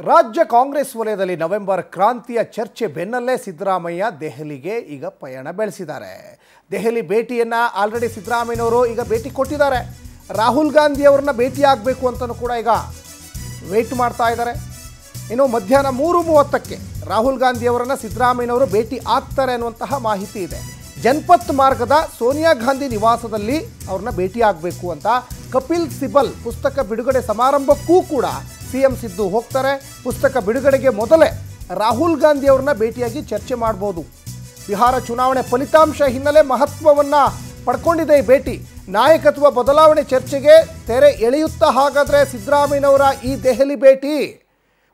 ರಾಜ್ಯ ಕಾಂಗ್ರೆಸ್ ವಲಯದಲ್ಲಿ ನವೆಂಬರ್ ಕ್ರಾಂತಿಯ ಚರ್ಚೆ ಬೆನ್ನಲ್ಲೇ ಸಿದ್ದರಾಮಯ್ಯ ದೆಹಲಿಗೆ ಈಗ ಪಯಣ ಬೆಳೆಸಿದ್ದಾರೆ. ದೆಹಲಿ ಭೇಟಿಯನ್ನ ಆಲ್ರೆಡಿ ಸಿದ್ದರಾಮಯ್ಯನವರು ಈಗ ಭೇಟಿ ಕೊಟ್ಟಿದ್ದಾರೆ. ರಾಹುಲ್ ಗಾಂಧಿ ಅವರನ್ನ ಭೇಟಿ ಆಗಬೇಕು ಅಂತಲೂ ಕೂಡ ಈಗ ವೇಟ್ ಮಾಡ್ತಾ ಇದ್ದಾರೆ. ಇನ್ನು ಮಧ್ಯಾಹ್ನ 3:30ಕ್ಕೆ ರಾಹುಲ್ ಗಾಂಧಿ ಅವರನ್ನು ಸಿದ್ದರಾಮಯ್ಯನವರು ಭೇಟಿ ಆಗ್ತಾರೆ ಅನ್ನುವಂತಹ ಮಾಹಿತಿ ಇದೆ. ಜನಪತ್ ಮಾರ್ಗದ ಸೋನಿಯಾ ಗಾಂಧಿ ನಿವಾಸದಲ್ಲಿ ಅವ್ರನ್ನ ಭೇಟಿ ಆಗಬೇಕು ಅಂತ ಕಪಿಲ್ ಸಿಬಲ್ ಪುಸ್ತಕ ಬಿಡುಗಡೆ ಸಮಾರಂಭಕ್ಕೂ ಕೂಡ ಸಿಎಂ ಸಿದ್ದು ಹೋಗ್ತಾರೆ. ಪುಸ್ತಕ ಬಿಡುಗಡೆಗೆ ಮೊದಲೇ ರಾಹುಲ್ ಗಾಂಧಿ ಅವ್ರನ್ನ ಭೇಟಿಯಾಗಿ ಚರ್ಚೆ ಮಾಡ್ಬೋದು. ಬಿಹಾರ ಚುನಾವಣೆ ಫಲಿತಾಂಶ ಹಿನ್ನೆಲೆ ಮಹತ್ವವನ್ನು ಪಡ್ಕೊಂಡಿದೆ ಈ ಭೇಟಿ. ನಾಯಕತ್ವ ಬದಲಾವಣೆ ಚರ್ಚೆಗೆ ತೆರೆ ಎಳೆಯುತ್ತಾ ಹಾಗಾದರೆ ಸಿದ್ದರಾಮಯ್ಯನವರ ಈ ದೆಹಲಿ ಭೇಟಿ.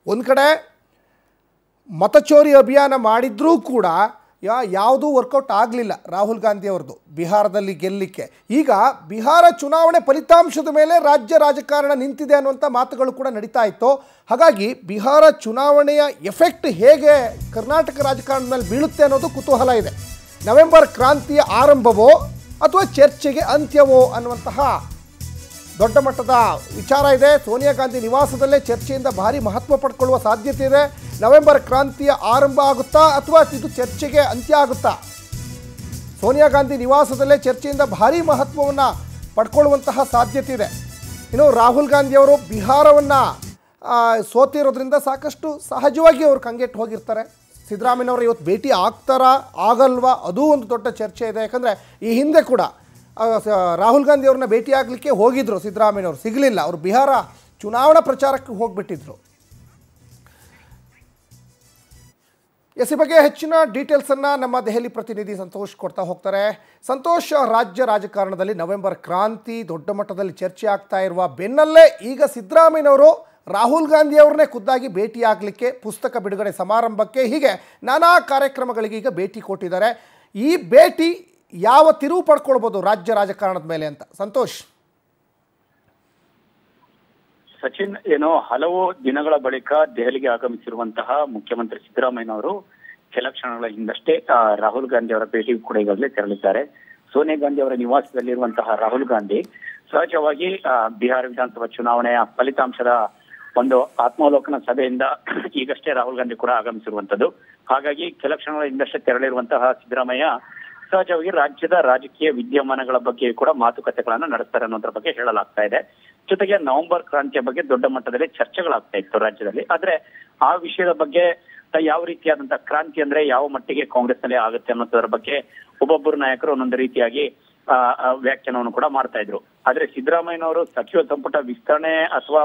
ಒಂದು ಕಡೆ ಮತಚೋರಿ ಅಭಿಯಾನ ಮಾಡಿದ್ರೂ ಕೂಡ ಯಾವುದೂ ವರ್ಕೌಟ್ ಆಗಲಿಲ್ಲ ರಾಹುಲ್ ಗಾಂಧಿ ಅವ್ರದ್ದು ಬಿಹಾರದಲ್ಲಿ ಗೆಲ್ಲಲಿಕ್ಕೆ. ಈಗ ಬಿಹಾರ ಚುನಾವಣೆ ಫಲಿತಾಂಶದ ಮೇಲೆ ರಾಜ್ಯ ರಾಜಕಾರಣ ನಿಂತಿದೆ ಅನ್ನುವಂಥ ಮಾತುಗಳು ಕೂಡ ನಡೀತಾ ಇತ್ತು. ಹಾಗಾಗಿ ಬಿಹಾರ ಚುನಾವಣೆಯ ಎಫೆಕ್ಟ್ ಹೇಗೆ ಕರ್ನಾಟಕ ರಾಜಕಾರಣದ ಮೇಲೆ ಬೀಳುತ್ತೆ ಅನ್ನೋದು ಕುತೂಹಲ ಇದೆ. ನವೆಂಬರ್ ಕ್ರಾಂತಿಯ ಆರಂಭವೋ ಅಥವಾ ಚರ್ಚೆಗೆ ಅಂತ್ಯವೋ ಅನ್ನುವಂತಹ ದೊಡ್ಡ ಮಟ್ಟದ ವಿಚಾರ ಇದೆ. ಸೋನಿಯಾ ಗಾಂಧಿ ನಿವಾಸದಲ್ಲೇ ಚರ್ಚೆಯಿಂದ ಭಾರಿ ಮಹತ್ವ ಪಡ್ಕೊಳ್ಳುವ ಸಾಧ್ಯತೆ ಇದೆ. ನವೆಂಬರ್ ಕ್ರಾಂತಿಯ ಆರಂಭ ಆಗುತ್ತಾ ಅಥವಾ ಇದು ಚರ್ಚೆಗೆ ಅಂತ್ಯ ಆಗುತ್ತಾ? ಸೋನಿಯಾ ಗಾಂಧಿ ನಿವಾಸದಲ್ಲೇ ಚರ್ಚೆಯಿಂದ ಭಾರಿ ಮಹತ್ವವನ್ನು ಪಡ್ಕೊಳ್ಳುವಂತಹ ಸಾಧ್ಯತೆ ಇದೆ. ಇನ್ನು ರಾಹುಲ್ ಗಾಂಧಿ ಅವರು ಬಿಹಾರವನ್ನು ಸೋತಿರೋದ್ರಿಂದ ಸಾಕಷ್ಟು ಸಹಜವಾಗಿ ಅವರು ಕಂಗೆಟ್ಟು ಹೋಗಿರ್ತಾರೆ. ಸಿದ್ದರಾಮಯ್ಯನವರು ಇವತ್ತು ಭೇಟಿ ಆಗ್ತಾರಾ ಆಗಲ್ವಾ ಅದೂ ಒಂದು ದೊಡ್ಡ ಚರ್ಚೆ ಇದೆ. ಯಾಕಂದರೆ ಈ ಹಿಂದೆ ಕೂಡ ರಾಹುಲ್ ಗಾಂಧಿ ಅವ್ರನ್ನ ಭೇಟಿ ಆಗಲಿಕ್ಕೆ ಹೋಗಿದ್ರು ಸಿದ್ದರಾಮಯ್ಯನವರು, ಸಿಗಲಿಲ್ಲ. ಅವರು ಬಿಹಾರ ಚುನಾವಣಾ ಪ್ರಚಾರಕ್ಕೆ ಹೋಗಿಬಿಟ್ಟಿದ್ರು. ಈ ಬಗ್ಗೆ ಹೆಚ್ಚಿನ ಡೀಟೇಲ್ಸನ್ನು ನಮ್ಮ ದೆಹಲಿ ಪ್ರತಿನಿಧಿ ಸಂತೋಷ್ ಕೊಡ್ತಾ ಹೋಗ್ತಾರೆ. ಸಂತೋಷ್, ರಾಜ್ಯ ರಾಜಕಾರಣದಲ್ಲಿ ನವೆಂಬರ್ ಕ್ರಾಂತಿ ದೊಡ್ಡ ಮಟ್ಟದಲ್ಲಿ ಚರ್ಚೆ ಆಗ್ತಾ ಇರುವ ಬೆನ್ನಲ್ಲೇ ಈಗ ಸಿದ್ದರಾಮಯ್ಯನವರು ರಾಹುಲ್ ಗಾಂಧಿ ಅವ್ರನ್ನೇ ಖುದ್ದಾಗಿ ಭೇಟಿ ಆಗಲಿಕ್ಕೆ, ಪುಸ್ತಕ ಬಿಡುಗಡೆ ಸಮಾರಂಭಕ್ಕೆ, ಹೀಗೆ ನಾನಾ ಕಾರ್ಯಕ್ರಮಗಳಿಗೆ ಈಗ ಭೇಟಿ ಕೊಟ್ಟಿದ್ದಾರೆ. ಈ ಭೇಟಿ ಯಾವ ತಿರುವು ಪಡ್ಕೊಳ್ಬೋದು ರಾಜ್ಯ ರಾಜಕಾರಣದ ಮೇಲೆ ಅಂತ ಸಂತೋಷ್? ಸಚಿನ್, ಹಲವು ದಿನಗಳ ಬಳಿಕ ದೆಹಲಿಗೆ ಆಗಮಿಸಿರುವಂತಹ ಮುಖ್ಯಮಂತ್ರಿ ಸಿದ್ದರಾಮಯ್ಯನವರು ಕೆಲ ಕ್ಷಣಗಳ ಹಿಂದಷ್ಟೇ ರಾಹುಲ್ ಗಾಂಧಿ ಅವರ ಭೇಟಿಗೂ ಕೂಡ ಈಗಾಗಲೇ ತೆರಳಿದ್ದಾರೆ. ಸೋನಿಯಾ ಗಾಂಧಿ ಅವರ ನಿವಾಸದಲ್ಲಿರುವಂತಹ ರಾಹುಲ್ ಗಾಂಧಿ ಸಹಜವಾಗಿ ಬಿಹಾರ ವಿಧಾನಸಭಾ ಚುನಾವಣೆಯ ಫಲಿತಾಂಶದ ಒಂದು ಆತ್ಮಾವಲೋಕನ ಸಭೆಯಿಂದ ಈಗಷ್ಟೇ ರಾಹುಲ್ ಗಾಂಧಿ ಕೂಡ ಆಗಮಿಸಿರುವಂತದ್ದು. ಹಾಗಾಗಿ ಕೆಲ ಕ್ಷಣಗಳ ಹಿಂದಷ್ಟೇ ತೆರಳಿರುವಂತಹ ಸಿದ್ದರಾಮಯ್ಯ ಸಹಜವಾಗಿ ರಾಜ್ಯದ ರಾಜಕೀಯ ವಿದ್ಯಮಾನಗಳ ಬಗ್ಗೆ ಕೂಡ ಮಾತುಕತೆಗಳನ್ನ ನಡೆಸ್ತಾರೆ ಅನ್ನೋದ್ರ ಬಗ್ಗೆ ಹೇಳಲಾಗ್ತಾ ಇದೆ. ಜೊತೆಗೆ ನವೆಂಬರ್ ಕ್ರಾಂತಿಯ ಬಗ್ಗೆ ದೊಡ್ಡ ಮಟ್ಟದಲ್ಲಿ ಚರ್ಚೆಗಳಾಗ್ತಾ ಇತ್ತು ರಾಜ್ಯದಲ್ಲಿ. ಆದ್ರೆ ಆ ವಿಷಯದ ಬಗ್ಗೆ ಯಾವ ರೀತಿಯಾದಂತಹ ಕ್ರಾಂತಿ ಅಂದ್ರೆ ಯಾವ ಮಟ್ಟಿಗೆ ಕಾಂಗ್ರೆಸ್ ನಲ್ಲಿ ಆಗುತ್ತೆ ಅನ್ನೋದ್ರ ಬಗ್ಗೆ ಒಬ್ಬೊಬ್ಬರು ನಾಯಕರು ಒಂದೊಂದು ರೀತಿಯಾಗಿ ವ್ಯಾಖ್ಯಾನವನ್ನು ಕೂಡ ಮಾಡ್ತಾ ಇದ್ರು. ಆದ್ರೆ ಸಿದ್ದರಾಮಯ್ಯನವರು ಸಚಿವ ಸಂಪುಟ ವಿಸ್ತರಣೆ ಅಥವಾ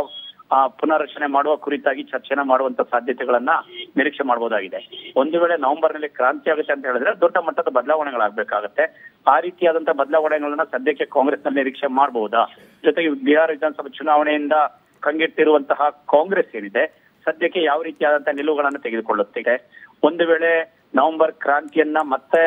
ಪುನರ್ರಚನೆ ಮಾಡುವ ಕುರಿತಾಗಿ ಚರ್ಚೆನ ಮಾಡುವಂತ ಸಾಧ್ಯತೆಗಳನ್ನ ನಿರೀಕ್ಷೆ ಮಾಡಬಹುದಾಗಿದೆ. ಒಂದು ವೇಳೆ ನವೆಂಬರ್ ನಲ್ಲಿ ಕ್ರಾಂತಿ ಆಗುತ್ತೆ ಅಂತ ಹೇಳಿದ್ರೆ ದೊಡ್ಡ ಮಟ್ಟದ ಬದಲಾವಣೆಗಳಾಗಬೇಕಾಗತ್ತೆ. ಆ ರೀತಿಯಾದಂತಹ ಬದಲಾವಣೆಗಳನ್ನ ಸದ್ಯಕ್ಕೆ ಕಾಂಗ್ರೆಸ್ ನಲ್ಲಿ ನಿರೀಕ್ಷೆ ಮಾಡಬಹುದಾ? ಜೊತೆಗೆ ಬಿಹಾರ ವಿಧಾನಸಭಾ ಚುನಾವಣೆಯಿಂದ ಕಂಗೆಟ್ಟಿರುವಂತಹ ಕಾಂಗ್ರೆಸ್ ಏನಿದೆ ಸದ್ಯಕ್ಕೆ ಯಾವ ರೀತಿಯಾದಂತಹ ನಿಲುವುಗಳನ್ನ ತೆಗೆದುಕೊಳ್ಳುತ್ತಿದೆ? ಒಂದು ವೇಳೆ ನವೆಂಬರ್ ಕ್ರಾಂತಿಯನ್ನ ಮತ್ತೆ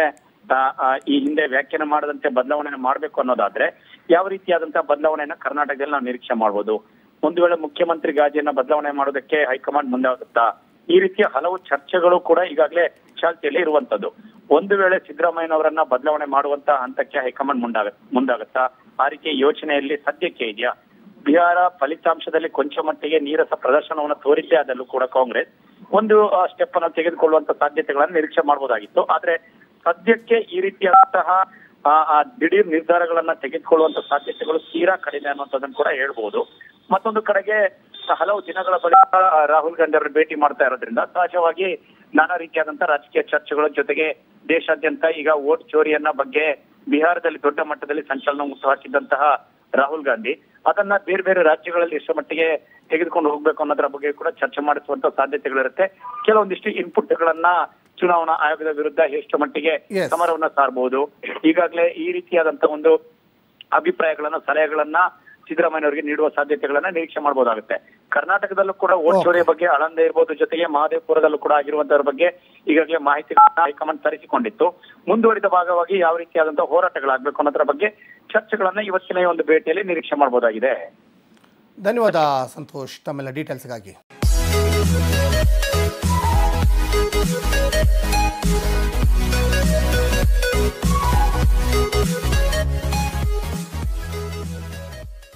ಈ ಹಿಂದೆ ವ್ಯಾಖ್ಯಾನ ಮಾಡದಂತೆ ಬದಲಾವಣೆ ಮಾಡಬೇಕು ಅನ್ನೋದಾದ್ರೆ ಯಾವ ರೀತಿಯಾದಂತಹ ಬದಲಾವಣೆಯನ್ನ ಕರ್ನಾಟಕದಲ್ಲಿ ನಾವು ನಿರೀಕ್ಷೆ ಮಾಡಬಹುದು? ಒಂದು ವೇಳೆ ಮುಖ್ಯಮಂತ್ರಿ ಗಾದಿಯನ್ನ ಬದಲಾವಣೆ ಮಾಡೋದಕ್ಕೆ ಹೈಕಮಾಂಡ್ ಮುಂದೆ ಆಗುತ್ತಾ? ಈ ರೀತಿಯ ಹಲವು ಚರ್ಚೆಗಳು ಕೂಡ ಈಗಾಗಲೇ ಚಾಲ್ತಿಯಲ್ಲಿ ಇರುವಂತದ್ದು. ಒಂದು ವೇಳೆ ಸಿದ್ದರಾಮಯ್ಯನವರನ್ನ ಬದಲಾವಣೆ ಮಾಡುವಂತ ಹಂತಕ್ಕೆ ಹೈಕಮಾಂಡ್ ಮುಂದಾಗುತ್ತಾ? ಆ ರೀತಿಯ ಯೋಚನೆಯಲ್ಲಿ ಸದ್ಯಕ್ಕೆ ಇದೆಯಾ? ಬಿಹಾರ ಫಲಿತಾಂಶದಲ್ಲಿ ಕೊಂಚ ಮಟ್ಟಿಗೆ ನೀರಸ ಪ್ರದರ್ಶನವನ್ನು ತೋರಿದ್ದೇ ಆದಲ್ಲೂ ಕೂಡ ಕಾಂಗ್ರೆಸ್ ಒಂದು ಸ್ಟೆಪ್ ಅನ್ನು ತೆಗೆದುಕೊಳ್ಳುವಂತ ಸಾಧ್ಯತೆಗಳನ್ನು ನಿರೀಕ್ಷೆ ಮಾಡಬಹುದಾಗಿತ್ತು. ಆದ್ರೆ ಸದ್ಯಕ್ಕೆ ಈ ರೀತಿಯಾದಂತಹ ದಿಢೀರ್ ನಿರ್ಧಾರಗಳನ್ನ ತೆಗೆದುಕೊಳ್ಳುವಂತ ಸಾಧ್ಯತೆಗಳು ತೀರಾ ಕಡಿಮೆ ಅನ್ನುವಂಥದ್ದನ್ನು ಕೂಡ ಹೇಳ್ಬಹುದು. ಮತ್ತೊಂದು ಕಡೆಗೆ ಹಲವು ದಿನಗಳ ಬಳಿಕ ರಾಹುಲ್ ಗಾಂಧಿ ಅವರನ್ನು ಭೇಟಿ ಮಾಡ್ತಾ ಇರೋದ್ರಿಂದ ಸಹಜವಾಗಿ ನಾನಾ ರೀತಿಯಾದಂತಹ ರಾಜಕೀಯ ಚರ್ಚೆಗಳ ಜೊತೆಗೆ ದೇಶಾದ್ಯಂತ ಈಗ ವೋಟ್ ಚೋರಿಯನ್ನ ಬಗ್ಗೆ ಬಿಹಾರದಲ್ಲಿ ದೊಡ್ಡ ಮಟ್ಟದಲ್ಲಿ ಸಂಚಲನ ಹುಟ್ಟು ಹಾಕಿದ್ದಂತಹ ರಾಹುಲ್ ಗಾಂಧಿ ಅದನ್ನ ಬೇರೆ ಬೇರೆ ರಾಜ್ಯಗಳಲ್ಲಿ ಎಷ್ಟು ಮಟ್ಟಿಗೆ ತೆಗೆದುಕೊಂಡು ಹೋಗ್ಬೇಕು ಅನ್ನೋದ್ರ ಬಗ್ಗೆ ಕೂಡ ಚರ್ಚೆ ಮಾಡಿಸುವಂತ ಸಾಧ್ಯತೆಗಳಿರುತ್ತೆ. ಕೆಲವೊಂದಿಷ್ಟು ಇನ್ಪುಟ್ಗಳನ್ನ ಚುನಾವಣಾ ಆಯೋಗದ ವಿರುದ್ಧ ಎಷ್ಟು ಮಟ್ಟಿಗೆ ಸಮರವನ್ನ ಸಾರಬಹುದು. ಈಗಾಗಲೇ ಈ ರೀತಿಯಾದಂತಹ ಒಂದು ಅಭಿಪ್ರಾಯಗಳನ್ನ, ಸಲಹೆಗಳನ್ನ ಸಿದ್ದರಾಮಯ್ಯನವರಿಗೆ ನೀಡುವ ಸಾಧ್ಯತೆಗಳನ್ನ ನಿರೀಕ್ಷೆ ಮಾಡಬಹುದಾಗುತ್ತೆ. ಕರ್ನಾಟಕದಲ್ಲೂ ಕೂಡ ವೋಟ್ ಚೋರಿಯ ಬಗ್ಗೆ ಆಳಂದ ಇರ್ಬೋದು, ಜೊತೆಗೆ ಮಹದೇವಪುರದಲ್ಲೂ ಕೂಡ ಆಗಿರುವಂತವ್ರ ಬಗ್ಗೆ ಈಗಾಗಲೇ ಮಾಹಿತಿಗಳನ್ನ ಹೈಕಮಾಂಡ್ ತರಿಸಿಕೊಂಡಿತ್ತು. ಮುಂದುವರಿದ ಭಾಗವಾಗಿ ಯಾವ ರೀತಿಯಾದಂತಹ ಹೋರಾಟಗಳಾಗಬೇಕು ಅನ್ನೋದ್ರ ಬಗ್ಗೆ ಚರ್ಚೆಗಳನ್ನ ಇವತ್ತಿನ ಒಂದು ಭೇಟಿಯಲ್ಲಿ ನಿರೀಕ್ಷೆ ಮಾಡಬಹುದಾಗಿದೆ. ಧನ್ಯವಾದ ಸಂತೋಷ್ ತಮ್ಮೆಲ್ಲ ಡೀಟೇಲ್ಸ್ಗಾಗಿ.